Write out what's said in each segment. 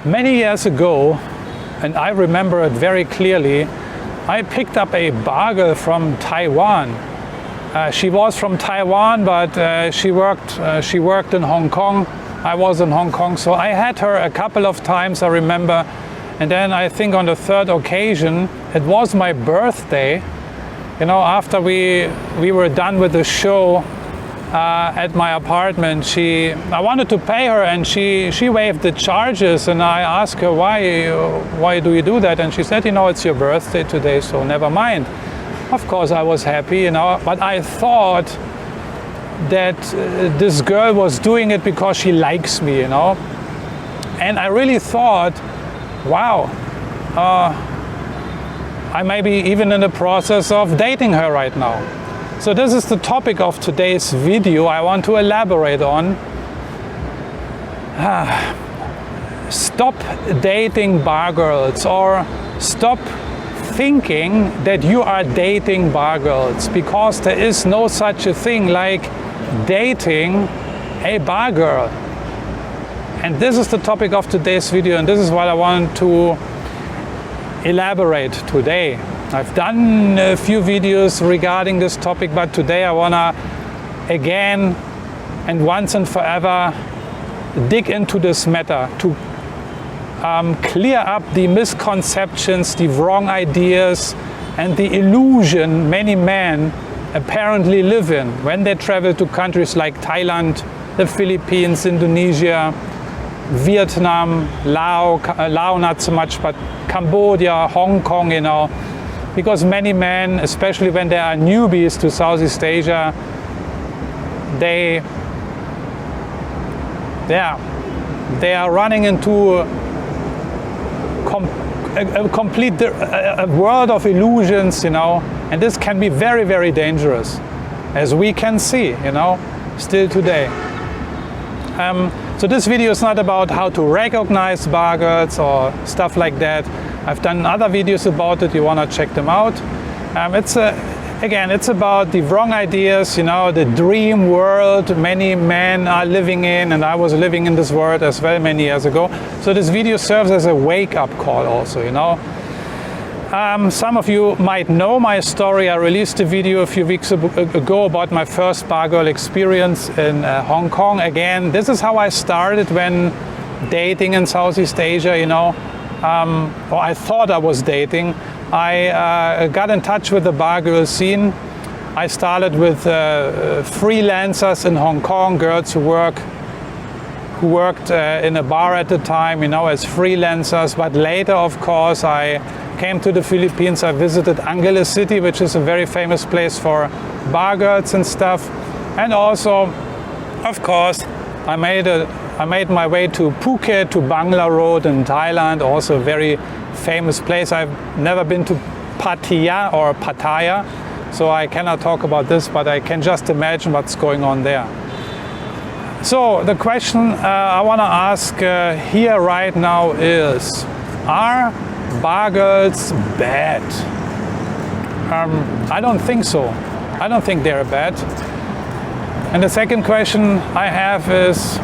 Many years ago, and I remember it very clearly, I picked up a bar girl from Taiwan. She was from Taiwan, but she worked in Hong Kong. I was in Hong Kong, so I had her a couple of times, I remember. And then I think on the third occasion, it was my birthday. You know, after we were done with the show at my apartment, I wanted to pay her, and she waived the charges. And I asked her, why do you do that? And she said, you know, it's your birthday today, so never mind. Of course, I was happy, you know, but I thought that this girl was doing it because she likes me, you know. And I really thought, wow, I may be even in the process of dating her right now. So this is the topic of today's video I want to elaborate on. Stop dating bar girls, or stop thinking that you are dating bar girls, because there is no such a thing like dating a bar girl. And this is the topic of today's video, and this is what I want to elaborate today. I've done a few videos regarding this topic, but today I want to again and once and forever dig into this matter to clear up the misconceptions, the wrong ideas, and the illusion many men apparently live in when they travel to countries like Thailand, the Philippines, Indonesia, Vietnam, Laos not so much, but Cambodia, Hong Kong, you know, because many men, especially when they are newbies to Southeast Asia, they are running into a complete world of illusions, you know, and this can be very, very dangerous, as we can see, you know, still today. So this video is not about how to recognize bar girls or stuff like that. I've done other videos about it. You want to check them out. It's about the wrong ideas, you know, the dream world many men are living in, and I was living in this world as well many years ago. So this video serves as a wake-up call also, you know. Some of you might know my story. I released a video a few weeks ago about my first bar girl experience in Hong Kong. Again, this is how I started when dating in Southeast Asia, you know. Or I thought I was dating. I got in touch with the bar girl scene. I started with freelancers in Hong Kong, girls who worked in a bar at the time, you know, as freelancers. But later, of course, I came to the Philippines. I visited Angeles City, which is a very famous place for bar girls and stuff. And also, of course, I made my way to Phuket, to Bangla Road in Thailand, also a very famous place. I've never been to Pattaya, so I cannot talk about this, but I can just imagine what's going on there. So the question I want to ask here right now is, are bar girls bad? I don't think so. I don't think they're bad. And the second question I have is,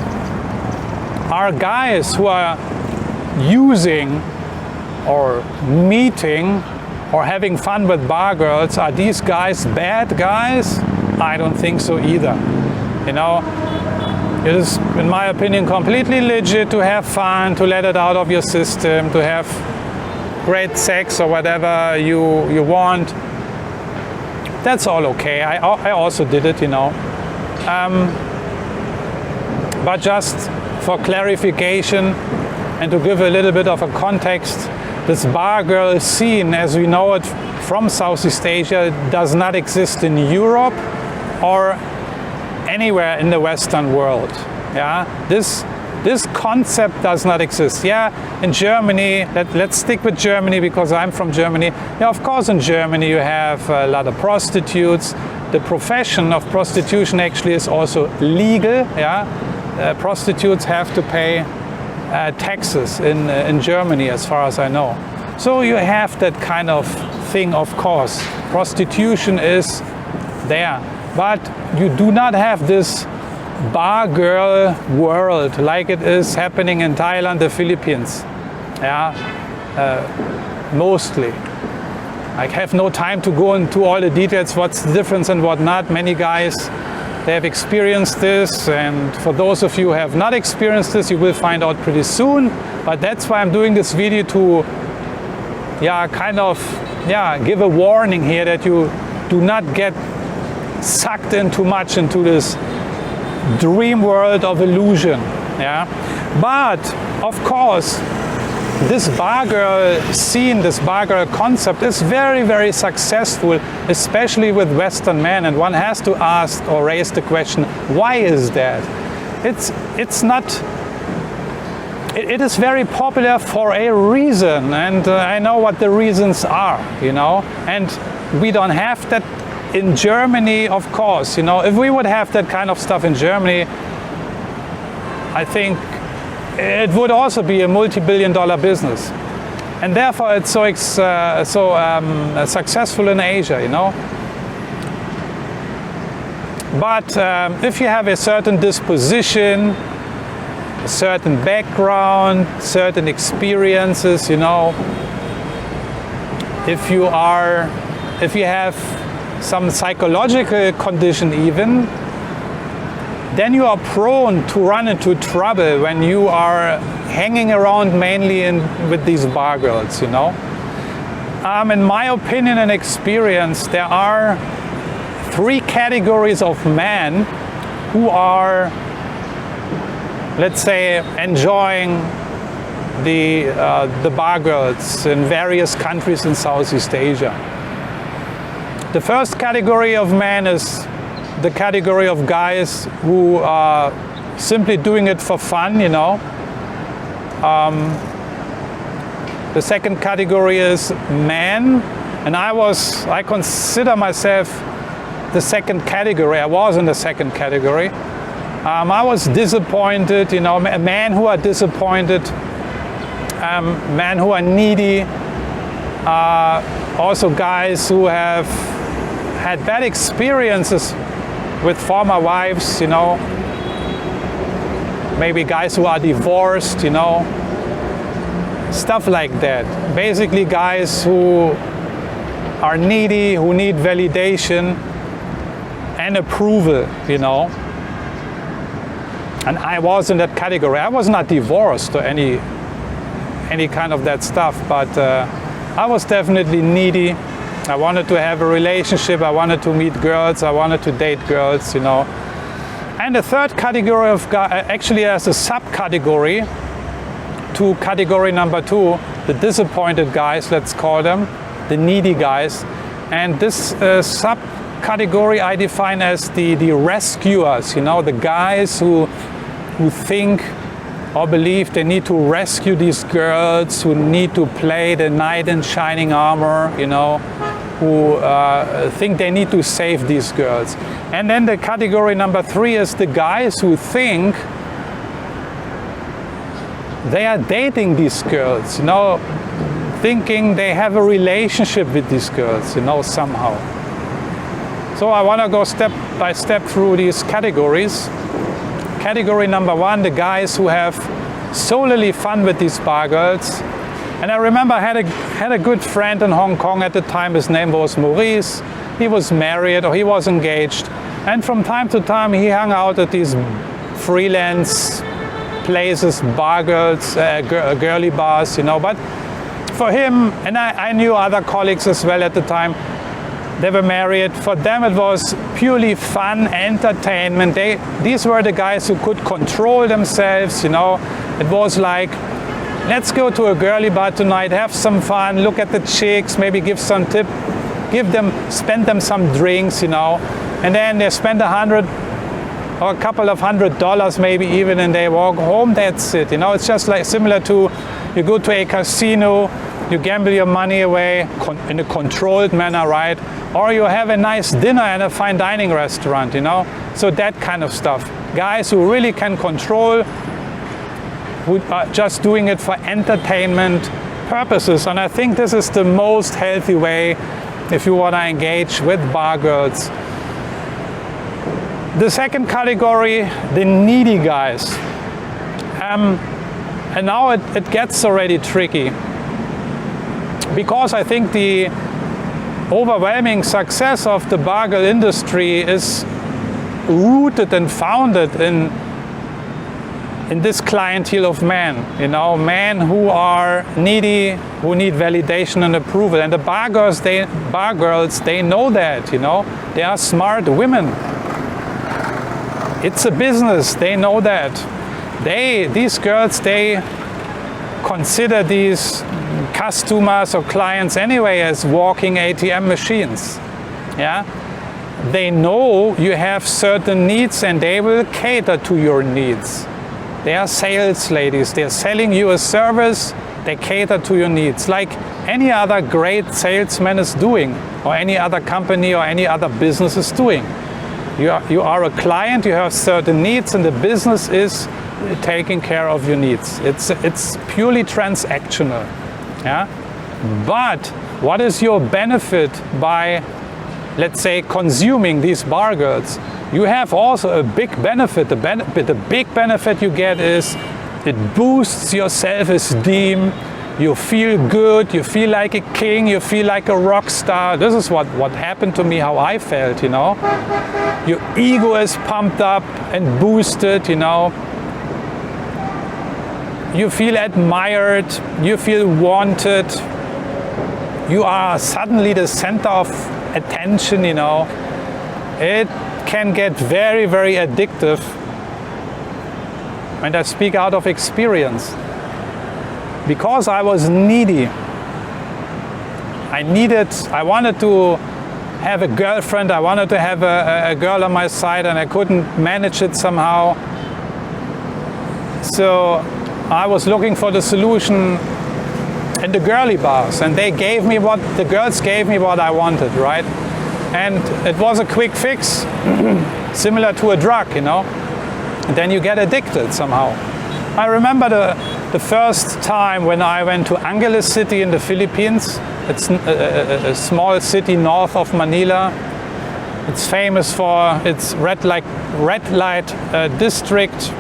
are guys who are using or meeting or having fun with bar girls, are these guys bad guys? I don't think so either. You know, it is, in my opinion, completely legit to have fun, to let it out of your system, to have great sex or whatever you want. That's all okay. I also did it, you know. But just for clarification and to give a little bit of a context, this bar girl scene, as we know it from Southeast Asia, does not exist in Europe or anywhere in the Western world. Yeah, this concept does not exist. Yeah, in Germany, let's stick with Germany because I'm from Germany. Yeah, of course, in Germany you have a lot of prostitutes. The profession of prostitution actually is also legal. Yeah, prostitutes have to pay taxes in Germany, as far as I know. So you have that kind of thing, of course. Prostitution is there, but you do not have this bar girl world, like it is happening in Thailand, the Philippines. Yeah, mostly. I have no time to go into all the details, what's the difference and what not. Many guys, they have experienced this, and for those of you who have not experienced this, you will find out pretty soon. But that's why I'm doing this video, to give a warning here that you do not get sucked in too much into this dream world of illusion. Yeah, but of course, this bar girl scene, this bar girl concept is very, very successful, especially with Western men. And one has to ask or raise the question, why is that? It is very popular for a reason, and I know what the reasons are, you know. And we don't have that in Germany, of course. You know, if we would have that kind of stuff in Germany, I think it would also be a multi-billion-dollar business, and therefore it's so successful in Asia, you know. But if you have a certain disposition, a certain background, certain experiences, you know, if you have some psychological condition even, then you are prone to run into trouble when you are hanging around mainly with these bar girls, you know. In my opinion and experience, there are 3 categories of men who are, let's say, enjoying the bar girls in various countries in Southeast Asia. The first category of men is the category of guys who are simply doing it for fun, you know. The second category is men, and I consider myself the second category. I was in the second category. I was disappointed, you know, men who are disappointed, men who are needy, also guys who have had bad experiences with former wives, you know, maybe guys who are divorced, you know, stuff like that. Basically guys who are needy, who need validation and approval, you know. And I was in that category. I was not divorced or any kind of that stuff, but I was definitely needy. I wanted to have a relationship, I wanted to meet girls, I wanted to date girls, you know. And the third category of guys, actually as a subcategory to category number 2, the disappointed guys, let's call them, the needy guys. And this subcategory I define as the rescuers, you know, the guys who think or believe they need to rescue these girls, who need to play the knight in shining armor, you know, who think they need to save these girls. And then the category number 3 is the guys who think they are dating these girls, you know, thinking they have a relationship with these girls, you know, somehow. So I want to go step by step through these categories. Category number 1, the guys who have solely fun with these bar girls. And I remember I had a good friend in Hong Kong at the time. His name was Maurice. He was married or he was engaged. And from time to time he hung out at these freelance places, bar girls, girly bars, you know. But for him, and I knew other colleagues as well at the time, they were married. For them it was purely fun, entertainment. These were the guys who could control themselves, you know. It was like, let's go to a girly bar tonight, have some fun, look at the chicks, maybe give some tip, spend them some drinks, you know. And then they spend $100 or a couple of $100 maybe even, and they walk home, that's it. You know, it's just like similar to you go to a casino, you gamble your money away in a controlled manner, right? Or you have a nice dinner at a fine dining restaurant, you know? So that kind of stuff. Guys who really can control, who are just doing it for entertainment purposes. And I think this is the most healthy way if you want to engage with bar girls. The second category, the needy guys. And now it gets already tricky, because I think the overwhelming success of the bargirl industry is rooted and founded in this clientele of men, men who are needy, who need validation and approval. And the bar girls, they know that, they are smart women. It's a business, they know that. These girls, they consider these customers or clients anyway as walking ATM machines. Yeah, they know you have certain needs and they will cater to your needs. They are sales ladies. They're selling you a service. They cater to your needs, like any other great salesman is doing, or any other company or any other business is doing. You are a client. You have certain needs, and the business is taking care of your needs. It's purely transactional. Yeah? But what is your benefit by, let's say, consuming these bar girls? You have also a big benefit. The big benefit you get is it boosts your self-esteem. You feel good. You feel like a king. You feel like a rock star. This is what happened to me, how I felt, Your ego is pumped up and boosted, You feel admired, you feel wanted, you are suddenly the center of attention, It can get very, very addictive, and I speak out of experience. Because I was needy, I wanted to have a girlfriend, I wanted to have a girl on my side, and I couldn't manage it somehow. So I was looking for the solution in the girly bars, and the girls gave me what I wanted, right? And it was a quick fix, similar to a drug, And then you get addicted somehow. I remember the first time when I went to Angeles City in the Philippines. It's a small city north of Manila. It's famous for its red light district.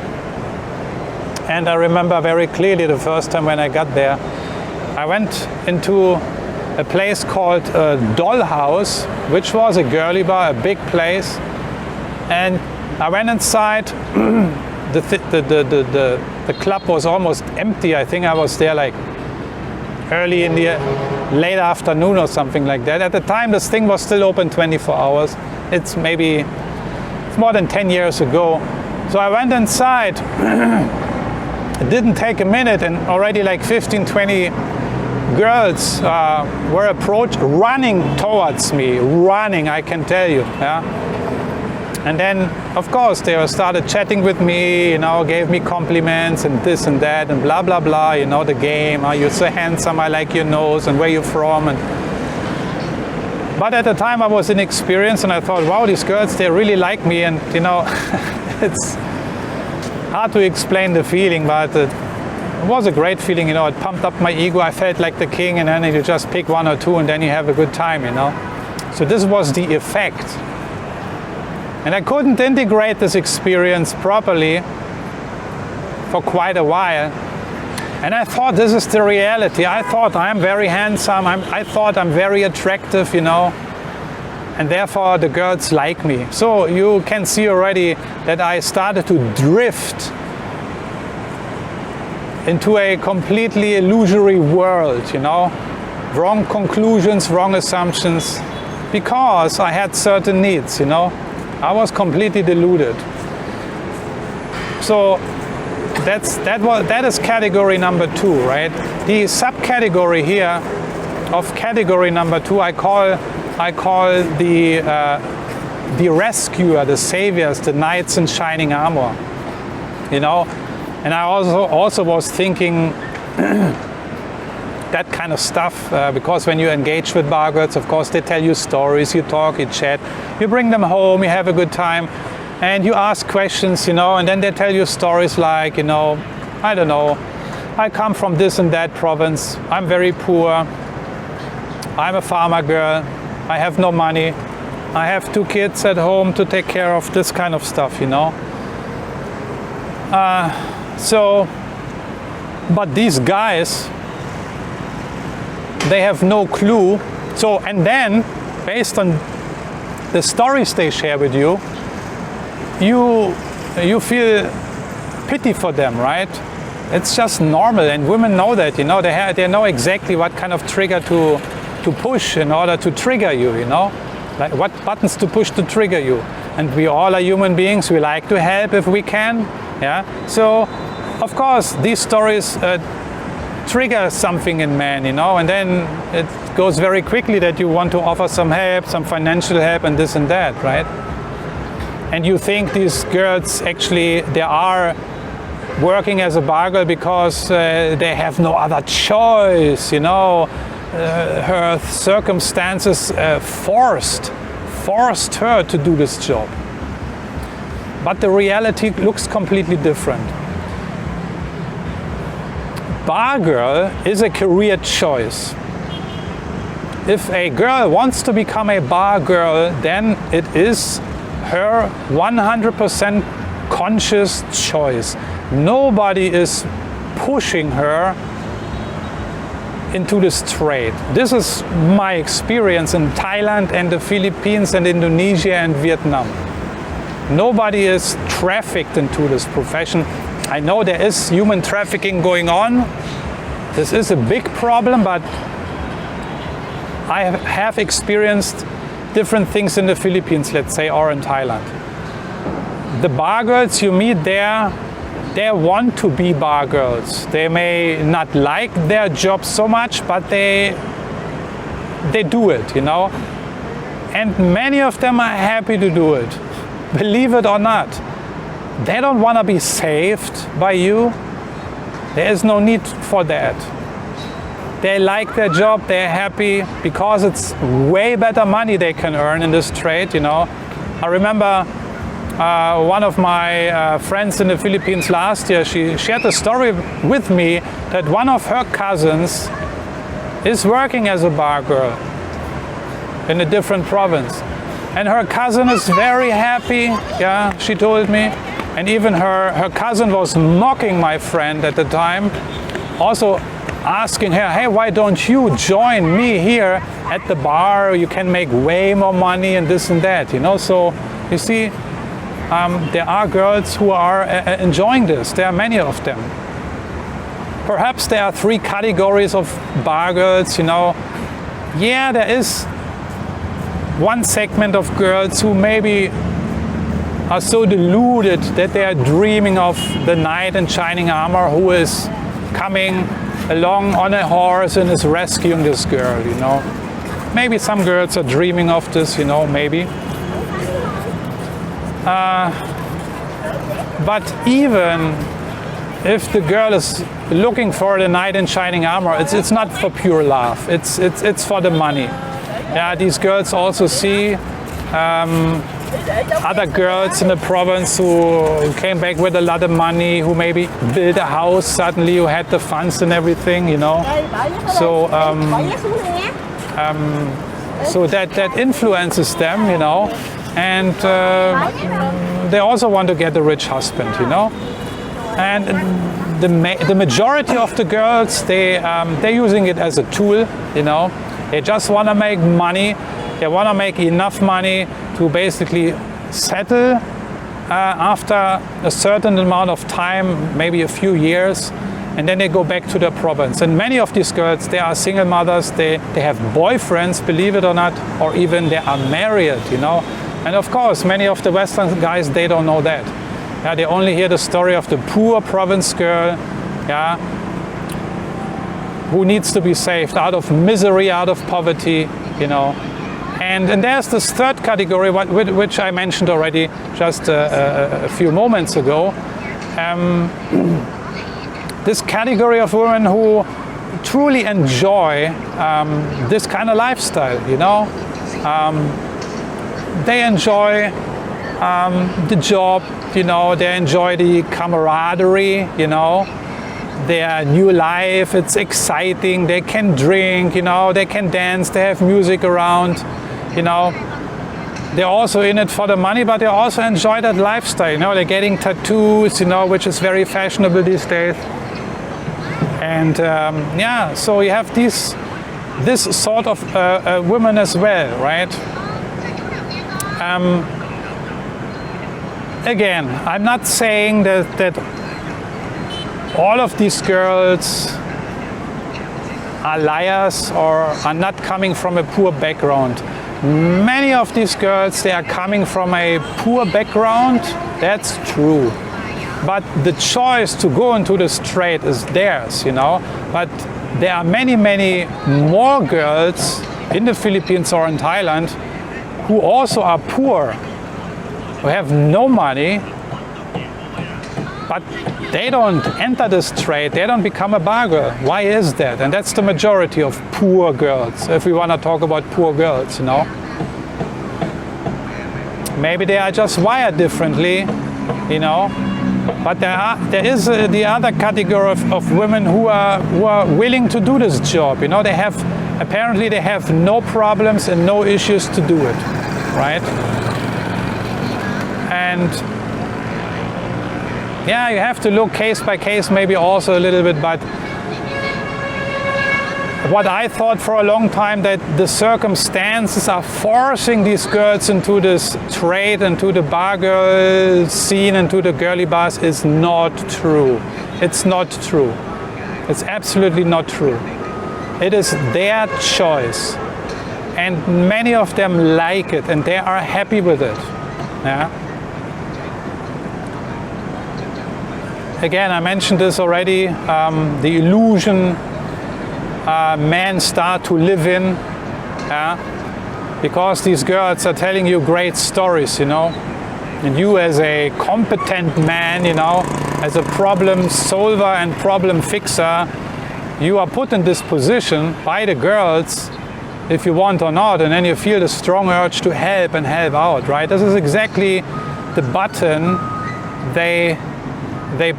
And I remember very clearly the first time when I got there, I went into a place called Dollhouse, which was a girly bar, a big place. And I went inside. The club was almost empty. I think I was there like early in the late afternoon or something like that. At the time, this thing was still open 24 hours. It's more than 10 years ago. So I went inside. It didn't take a minute, and already like 15, 20 girls were running towards me, I can tell you. Yeah? And then, of course, they started chatting with me, gave me compliments and this and that and blah, blah, blah, the game. You're so handsome, I like your nose, and where you're from. But at the time, I was inexperienced, and I thought, wow, these girls, they really like me. And, it's hard to explain the feeling, but it was a great feeling, it pumped up my ego. I felt like the king, and then you just pick one or two, and then you have a good time, So this was the effect. And I couldn't integrate this experience properly for quite a while. And I thought this is the reality. I thought I'm very handsome. I thought I'm very attractive, And therefore the girls like me. So you can see already that I started to drift into a completely illusory world, Wrong conclusions, wrong assumptions, because I had certain needs, I was completely deluded. So that is category number 2, right? The subcategory here of category number 2, I call the rescuer, the saviors, the knights in shining armor. And I also was thinking that kind of stuff, because when you engage with bar girls, of course, they tell you stories, you talk, you chat, you bring them home, you have a good time, and you ask questions, and then they tell you stories like, I don't know, I come from this and that province, I'm very poor, I'm a farmer girl, I have no money, I have 2 kids at home to take care of, this kind of stuff, you know. But these guys, they have no clue. So, and then, based on the stories they share with you, you feel pity for them, right? It's just normal, and women know that, you know. They know exactly what kind of trigger to push in order to trigger you, you know, like what buttons to push to trigger you. And we all are human beings. We like to help if we can, yeah. So, of course, these stories trigger something in men, you know, and then it goes very quickly that you want to offer some help, some financial help, and this and that, right? And you think these girls actually, they are working as a bar girl because they have no other choice, you know. Her circumstances forced her to do this job. But the reality looks completely different. Bar girl is a career choice. If a girl wants to become a bar girl, then it is her 100% conscious choice. Nobody is pushing her into this trade. This is my experience in Thailand and the Philippines and Indonesia and Vietnam. Nobody is trafficked into this profession. I know there is human trafficking going on. This is a big problem, but I have experienced different things in the Philippines, let's say, or in Thailand. The bar girls you meet there, they want to be bar girls. They may not like their job so much, but they do it, you know. And many of them are happy to do it, believe it or not. They don't want to be saved by you. There is no need for that. They like their job, they're happy because it's way better money they can earn in this trade, you know. I remember one of my friends in the Philippines last year, she shared a story with me that one of her cousins is working as a bar girl in a different province. And her cousin is very happy, yeah, she told me. And even her cousin was mocking my friend at the time, also asking her, hey, why don't you join me here at the bar? You can make way more money and this and that, you know. So you see, there are girls who are enjoying this. There are many of them. Perhaps there are 3 categories of bar girls, you know. Yeah, there is one segment of girls who maybe are so deluded that they are dreaming of the knight in shining armor who is coming along on a horse and is rescuing this girl, you know. Maybe some girls are dreaming of this, you know, maybe. But even if the girl is looking for the knight in shining armor, it's not for pure love. It's for the money. Yeah, these girls also see other girls in the province who came back with a lot of money, who maybe built a house suddenly, who had the funds and everything, you know. So so that influences them, you know. And they also want to get a rich husband, you know. And the majority of the girls, they're using it as a tool, you know. They just want to make money. They want to make enough money to basically settle after a certain amount of time, maybe a few years, and then they go back to their province. And many of these girls, they are single mothers, they have boyfriends, believe it or not, or even they are married, you know. And of course, many of the Western guys, they don't know that. Yeah, they only hear the story of the poor province girl, yeah, who needs to be saved out of misery, out of poverty, you know. And there's this third category, which I mentioned already just a few moments ago. This category of women who truly enjoy this kind of lifestyle, you know. They enjoy the job, you know, they enjoy the camaraderie, you know, their new life, it's exciting, they can drink, you know, they can dance, they have music around, you know. they're also in it for the money, but they also enjoy that lifestyle. You know, they're getting tattoos, you know, which is very fashionable these days. And yeah, so you have this sort of women as well, right? Again, I'm not saying that all of these girls are liars or are not coming from a poor background. Many of these girls, they are coming from a poor background, that's true. But the choice to go into this trade is theirs, you know. But there are many, many more girls in the Philippines or in Thailand who also are poor, who have no money, but they don't enter this trade, they don't become a bar girl. Why is that? And that's the majority of poor girls, if we want to talk about poor girls, you know. Maybe they are just wired differently, you know. But there is the other category of women who are willing to do this job, you know. Apparently they have no problems and no issues to do it, right? And yeah, you have to look case by case maybe also a little bit, but what I thought for a long time, that the circumstances are forcing these girls into this trade, into the bar girl scene, into the girly bars, is not true. It's not true. It's absolutely not true. It is their choice. And many of them like it and they are happy with it. Yeah. Again, I mentioned this already, the illusion men start to live in, because these girls are telling you great stories, you know, and you as a competent man, you know, as a problem solver and problem fixer, you are put in this position by the girls, if you want or not, and then you feel the strong urge to help and help out, right? This is exactly the button they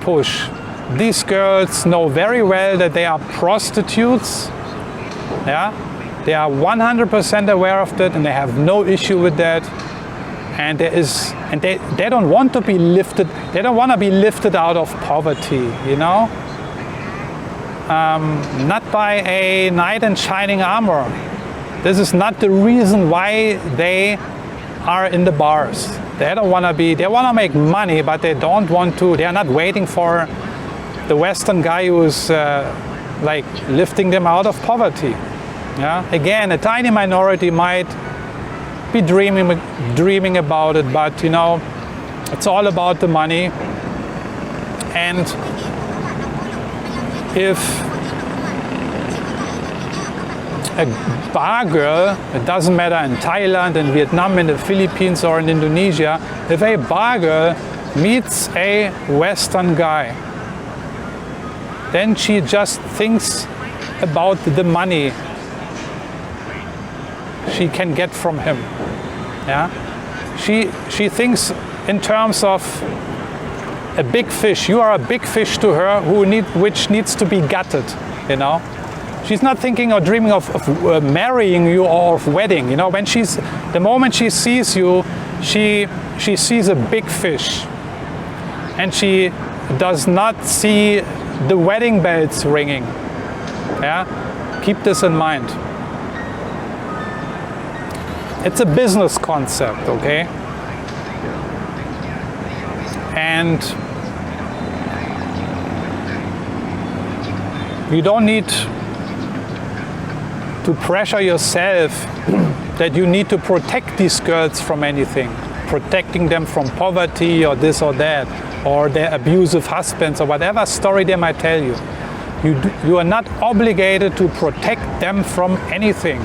push. These girls know very well that they are prostitutes. Yeah, they are 100% aware of that, and they have no issue with that. And they don't want to be lifted. They don't want to be lifted out of poverty. You know, not by a knight in shining armor. This is not the reason why they are in the bars. They don't want to be. They want to make money, but they don't want to. They are not waiting for the Western guy who's like lifting them out of poverty. Yeah. Again, a tiny minority might be dreaming about it, but you know, it's all about the money. And if a bar girl, it doesn't matter in Thailand, in Vietnam, in the Philippines or in Indonesia, if a bar girl meets a Western guy, then she just thinks about the money she can get from him. Yeah, she thinks in terms of a big fish. You are a big fish to her, which needs to be gutted. You know, she's not thinking or dreaming of marrying you or of wedding. You know, when the moment she sees you, she sees a big fish, and she does not see the wedding bells ringing. Yeah, keep this in mind. It's a business concept, okay? And you don't need to pressure yourself that you need to protect these girls from anything, protecting them from poverty or this or that, or their abusive husbands or whatever story they might tell you. You are not obligated to protect them from anything.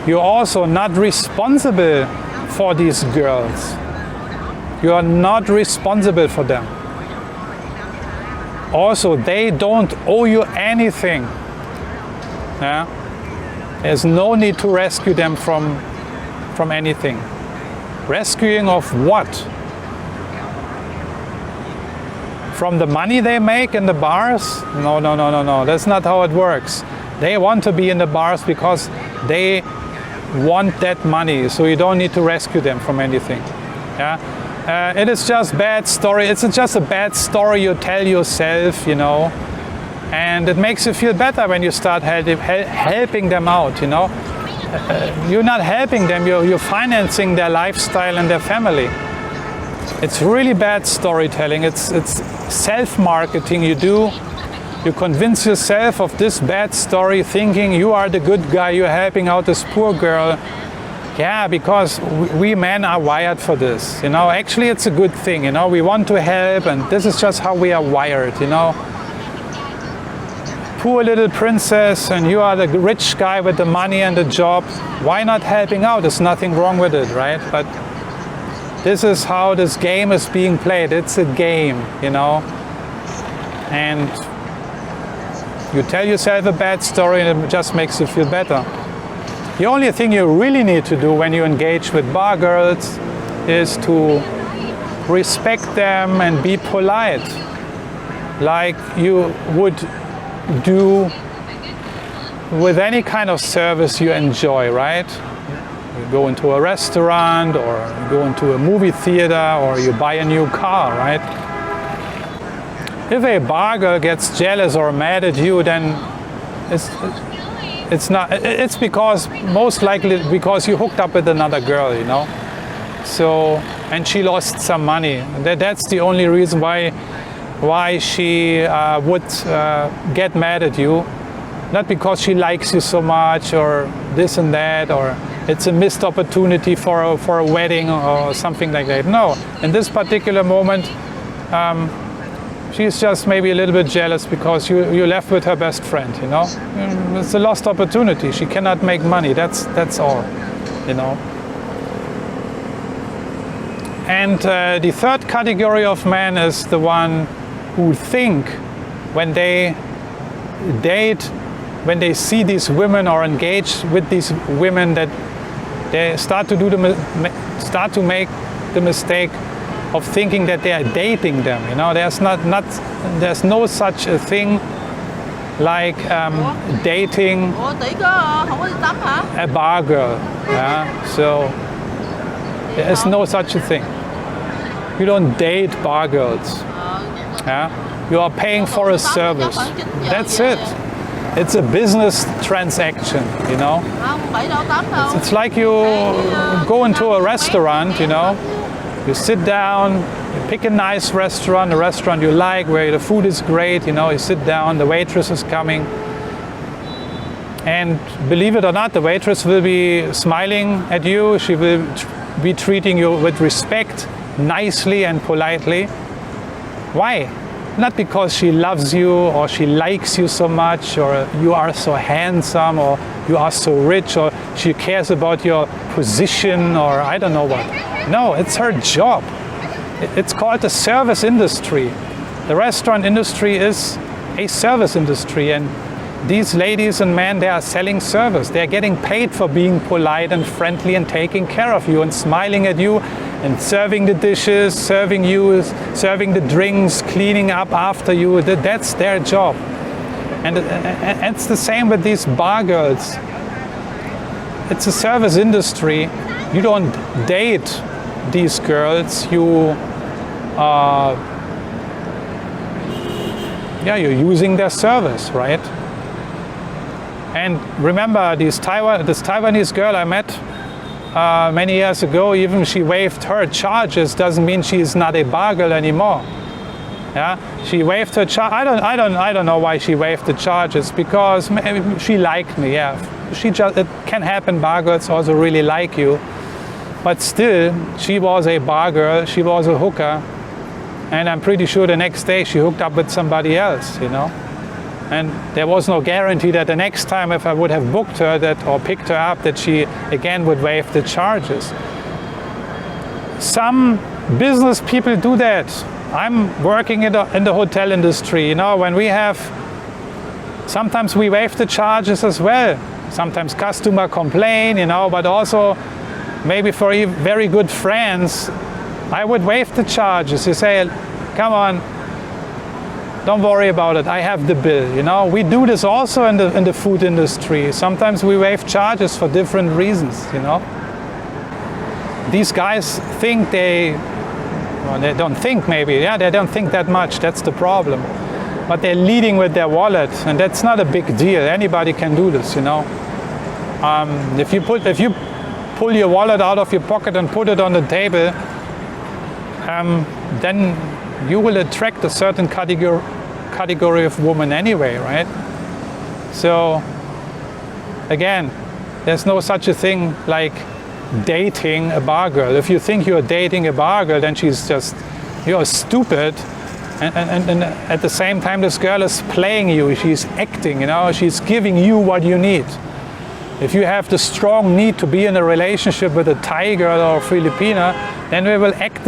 You're also not responsible for these girls. You are not responsible for them. Also, they don't owe you anything. Yeah? There's no need to rescue them from anything. Rescuing of what? From the money they make in the bars? No. That's not how it works. They want to be in the bars because they want that money, so you don't need to rescue them from anything. Yeah, it is just bad story. It's just a bad story you tell yourself, you know, and it makes you feel better when you start helping them out. You know, you're not helping them. You're financing their lifestyle and their family. It's really bad storytelling. It's self-marketing you do. You convince yourself of this bad story, thinking you are the good guy, you're helping out this poor girl. Yeah, because we men are wired for this. You know, actually it's a good thing. You know, we want to help, and this is just how we are wired. You know, poor little princess, and you are the rich guy with the money and the job. Why not helping out? There's nothing wrong with it, right? But this is how this game is being played. It's a game, you know, and you tell yourself a bad story and it just makes you feel better. The only thing you really need to do when you engage with bar girls is to respect them and be polite, like you would do with any kind of service you enjoy, right? You go into a restaurant, or you go into a movie theater, or you buy a new car, right? If a bar girl gets jealous or mad at you, then it's because, most likely because you hooked up with another girl, you know. So, and she lost some money. That's the only reason why she would get mad at you. Not because she likes you so much, or this and that, or it's a missed opportunity for a wedding or something like that. No, in this particular moment, she's just maybe a little bit jealous because you left with her best friend, you know. It's a lost opportunity. She cannot make money. That's all, you know. And the third category of men is the one who think when they date, when they see these women or engage with these women, that they start to make the mistake of thinking that they are dating them. You know, there's no such a thing like dating a bar girl. Yeah? So there is no such a thing. You don't date bar girls. Yeah? You are paying for a service. That's it. It's a business transaction, you know. It's like you go into a restaurant, you know. You sit down, you pick a nice restaurant, a restaurant you like, where the food is great, you know, you sit down, the waitress is coming. And believe it or not, the waitress will be smiling at you, she will be treating you with respect, nicely and politely. Why? Not because she loves you or she likes you so much, or you are so handsome, or you are so rich, or she cares about your position, or I don't know what. No, it's her job. It's called the service industry. The restaurant industry is a service industry, and these ladies and men, they are selling service. They're getting paid for being polite and friendly and taking care of you and smiling at you and serving the dishes, serving the drinks, cleaning up after you. That's their job. And it's the same with these bar girls. It's a service industry. You don't date these girls. You're using their service, right? And remember, this Taiwanese girl I met many years ago, even she waived her charges, doesn't mean she's not a bar girl anymore. Yeah, she waived her charge. I don't know why she waived the charges, because maybe she liked me. Yeah, it can happen. Bar girls also really like you, but still, she was a bar girl. She was a hooker, and I'm pretty sure the next day she hooked up with somebody else. You know. And there was no guarantee that the next time, if I would have booked her or picked her up, that she again would waive the charges. Some business people do that. I'm working in the hotel industry. You know, sometimes we waive the charges as well. Sometimes customer complain, you know, but also maybe for very good friends, I would waive the charges. You say, come on, don't worry about it, I have the bill, you know. We do this also in the food industry. Sometimes we waive charges for different reasons, you know. These guys think they don't think maybe, yeah, they don't think that much, that's the problem. But they're leading with their wallet, and that's not a big deal. Anybody can do this, you know. If you pull your wallet out of your pocket and put it on the table, then you will attract a certain category of woman anyway, right? So again, there's no such a thing like dating a bar girl. If you think you're dating a bar girl, then you're stupid. And at the same time, this girl is playing you. She's acting, you know. She's giving you what you need. If you have the strong need to be in a relationship with a Thai girl or a Filipina, then they will act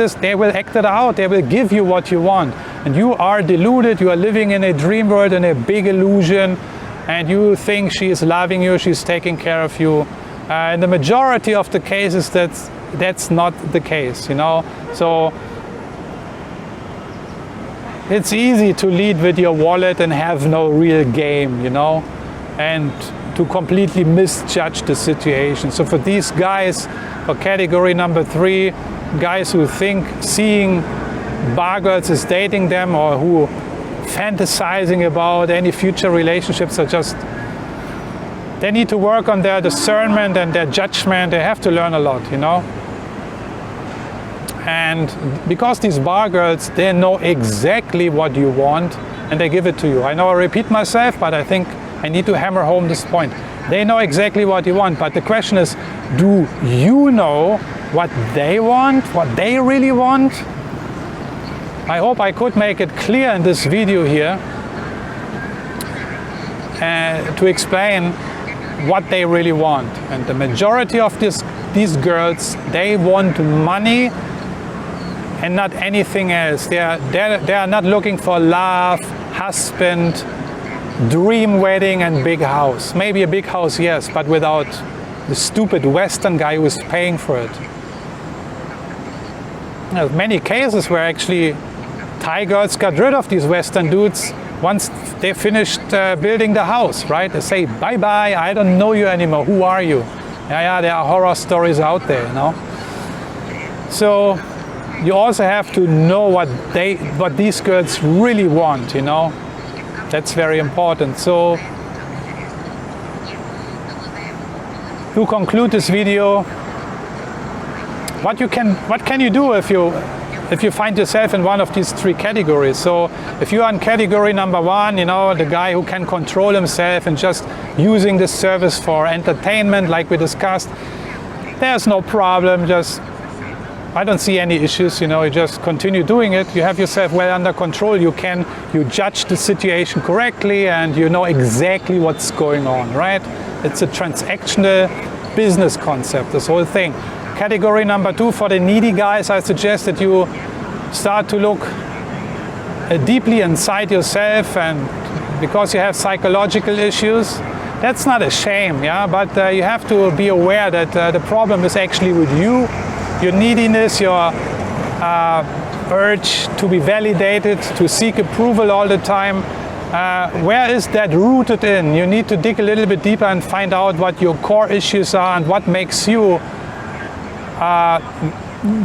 it out. They will give you what you want. And you are deluded. You are living in a dream world, in a big illusion, and you think she is loving you, she's taking care of you. In the majority of the cases, that's not the case, you know. So it's easy to lead with your wallet and have no real game, you know, and to completely misjudge the situation. So for these guys, for category number 3, guys who think seeing bar girls is dating them, or who fantasizing about any future relationships, are just, they need to work on their discernment and their judgment. They have to learn a lot, you know. And because these bar girls, they know exactly what you want and they give it to you. I know I repeat myself, but I think I need to hammer home this point. They know exactly what you want, but the question is, do you know what they want, what they really want? I hope I could make it clear in this video here to explain what they really want. And the majority of these girls, they want money and not anything else. They are not looking for love, husband, dream wedding and big house. Maybe a big house, yes, but without the stupid Western guy who is paying for it. There's many cases where actually Thai girls got rid of these Western dudes once they finished building the house, right? They say, bye-bye, I don't know you anymore, who are you? Yeah, there are horror stories out there, you know? So you also have to know what these girls really want, you know? That's very important. So to conclude this video, what can you do if you find yourself in one of these 3 categories? So if you are in category number 1, you know, the guy who can control himself and just using this service for entertainment like we discussed, there's no problem. I don't see any issues, you know, you just continue doing it. You have yourself well under control. You judge the situation correctly and you know exactly what's going on, right? It's a transactional business concept, this whole thing. Category number 2, for the needy guys, I suggest that you start to look deeply inside yourself, and because you have psychological issues, that's not a shame, yeah, but you have to be aware that the problem is actually with you. Your neediness, your urge to be validated, to seek approval all the time, where is that rooted in? You need to dig a little bit deeper and find out what your core issues are and what makes you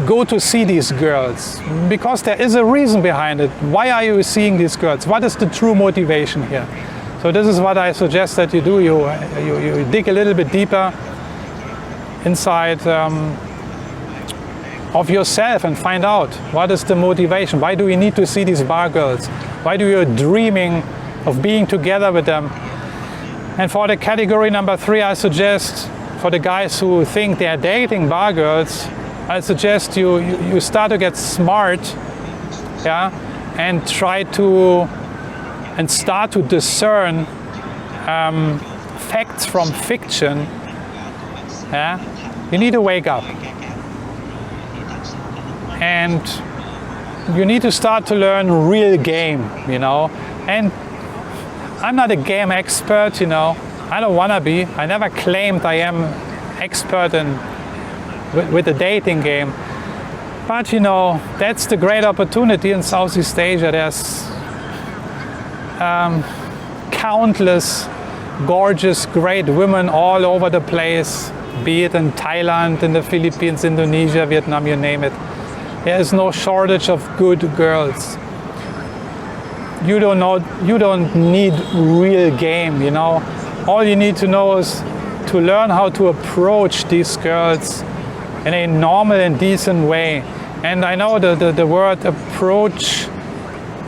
go to see these girls. Because there is a reason behind it. Why are you seeing these girls? What is the true motivation here? So this is what I suggest that you do. You dig a little bit deeper inside of yourself and find out what is the motivation. Why do we need to see these bar girls? Why do you dreaming of being together with them? And for the category number 3, I suggest for the guys who think they are dating bar girls, I suggest you start to get smart, yeah, and start to discern facts from fiction. Yeah, you need to wake up. And you need to start to learn real game, you know. And I'm not a game expert, you know. I don't want to be. I never claimed I am expert with the dating game. But, you know, that's the great opportunity in Southeast Asia. countless gorgeous, great women all over the place, be it in Thailand, in the Philippines, Indonesia, Vietnam, you name it. There is no shortage of good girls. You don't need real game, you know. All you need to know is to learn how to approach these girls in a normal and decent way. And I know the word approach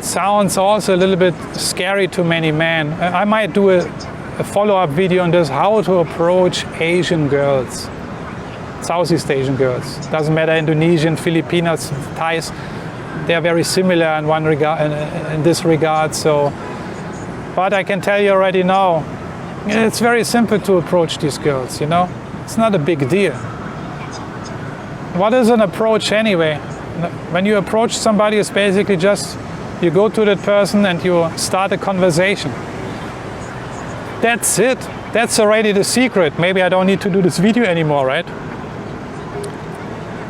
sounds also a little bit scary to many men. I might do a follow-up video on this, how to approach Asian girls, Southeast Asian girls. Doesn't matter, Indonesian, Filipinos, Thais, they are very similar in one regard, in this regard. So, but I can tell you already now, it's very simple to approach these girls, you know. It's not a big deal. What is an approach anyway? When you approach somebody, it's basically just you go to that person and you start a conversation. That's it. That's already the secret. Maybe I don't need to do this video anymore, right?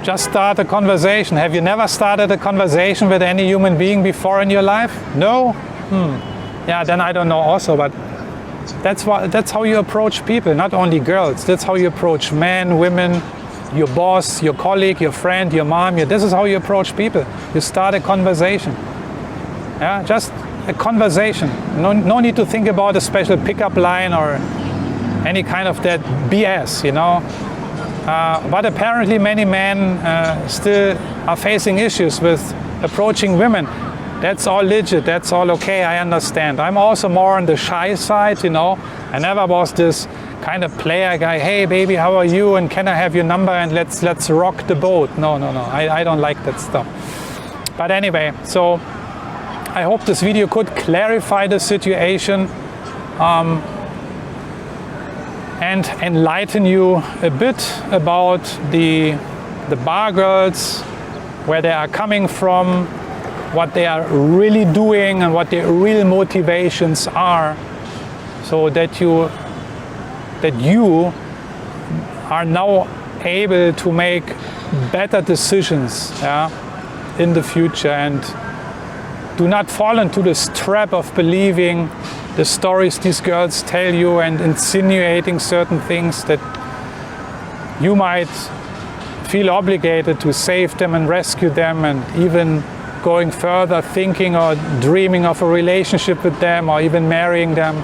Just start a conversation. Have you never started a conversation with any human being before in your life? No? Yeah, then I don't know also, but that's how you approach people, not only girls. That's how you approach men, women, your boss, your colleague, your friend, your mom. This is how you approach people. You start a conversation. Yeah, just a conversation. No need to think about a special pickup line or any kind of that BS, you know. But apparently many men still are facing issues with approaching women. That's all legit, that's all okay, I understand. I'm also more on the shy side, you know. I never was this kind of player guy, hey baby, how are you, and can I have your number, and let's rock the boat. No, I don't like that stuff. But anyway, so I hope this video could clarify the situation and enlighten you a bit about the bar girls, where they are coming from, what they are really doing, and what their real motivations are, so that you are now able to make better decisions, yeah, in the future, and do not fall into this trap of believing the stories these girls tell you and insinuating certain things that you might feel obligated to save them and rescue them, and even going further, thinking or dreaming of a relationship with them or even marrying them.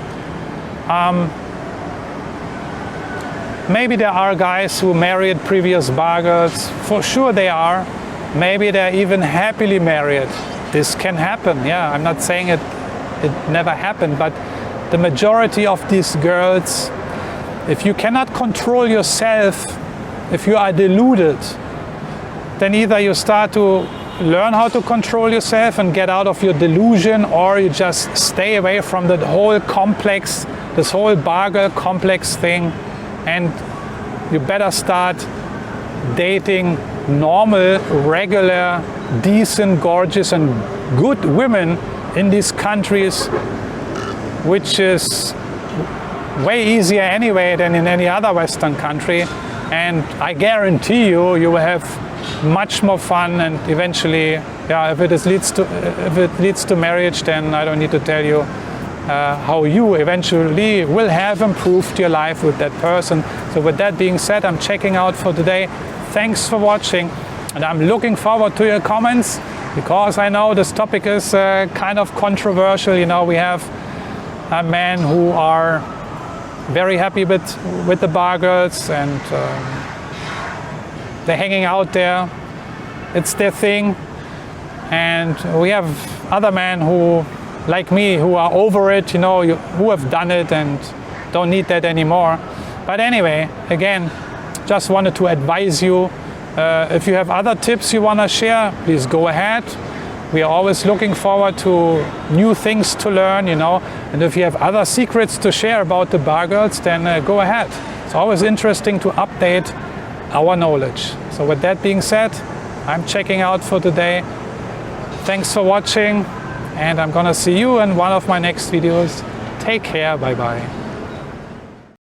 Maybe there are guys who married previous bar girls. For sure they are. Maybe they're even happily married. This can happen, yeah. I'm not saying it never happened, but the majority of these girls, if you cannot control yourself, if you are deluded, then either you start to learn how to control yourself and get out of your delusion, or you just stay away from that whole complex, this whole bar girl complex thing, and you better start dating normal, regular, decent, gorgeous and good women in these countries, which is way easier anyway than in any other Western country. And I guarantee you, you will have much more fun, and eventually, yeah, if it leads to marriage, then I don't need to tell you how you eventually will have improved your life with that person. So with that being said, I'm checking out for today. Thanks for watching, and I'm looking forward to your comments, because I know this topic is kind of controversial. You know, we have men who are very happy with the bar girls, and they're hanging out there. It's their thing. And we have other men who, like me, who are over it, you know, who have done it and don't need that anymore. But anyway, again, just wanted to advise you. If you have other tips you want to share, please go ahead. We are always looking forward to new things to learn, you know. And if you have other secrets to share about the bar girls, then go ahead. It's always interesting to update our knowledge. So with that being said, I'm checking out for today. Thanks for watching, and I'm gonna see you in one of my next videos. Take care, bye bye.